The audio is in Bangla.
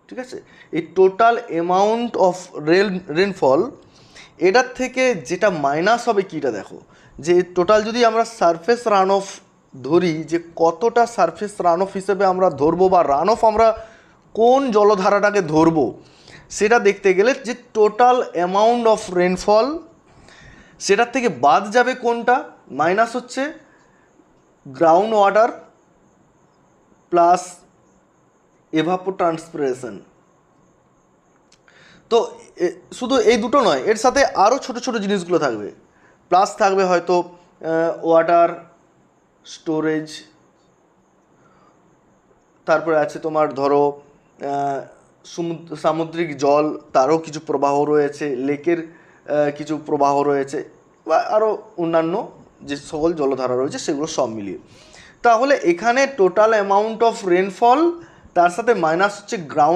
ঠিক আছে। এই টোটাল অ্যামাউন্ট অফ রেনফল, এটার থেকে যেটা মাইনাস হবে কীটা দেখো, যে টোটাল যদি আমরা সারফেস রান অফ ধরি, যে কতটা সারফেস রান অফ হিসেবে আমরা ধরবো, বা রান অফ আমরা কোন জলধারাটাকে ধরবো, সেটা দেখতে গেলে যে টোটাল অ্যামাউন্ট অফ রেনফল, সেটার থেকে বাদ যাবে কোনটা, মাইনাস হচ্ছে গ্রাউন্ড ওয়াটার প্লাস এভাপোট্রান্সপিরেশন। তো শুধু এই দুটো নয়, এর সাথে আরও ছোটো ছোটো জিনিসগুলো থাকবে, প্লাস থাকবে হয়তো ওয়াটার স্টোরেজ, তারপরে আছে তোমার ধরো সামুদ্রিক জল, তারও কিছু প্রবাহ রয়েছে, লেকের কিছু প্রবাহ রয়েছে, বা আরও অন্যান্য যে সকল জলধারা রয়েছে সেগুলো সব মিলিয়ে। তাহলে এখানে টোটাল অ্যামাউন্ট অফ রেনফল, তার সাথে মাইনাস হচ্ছে গ্রাউন্ড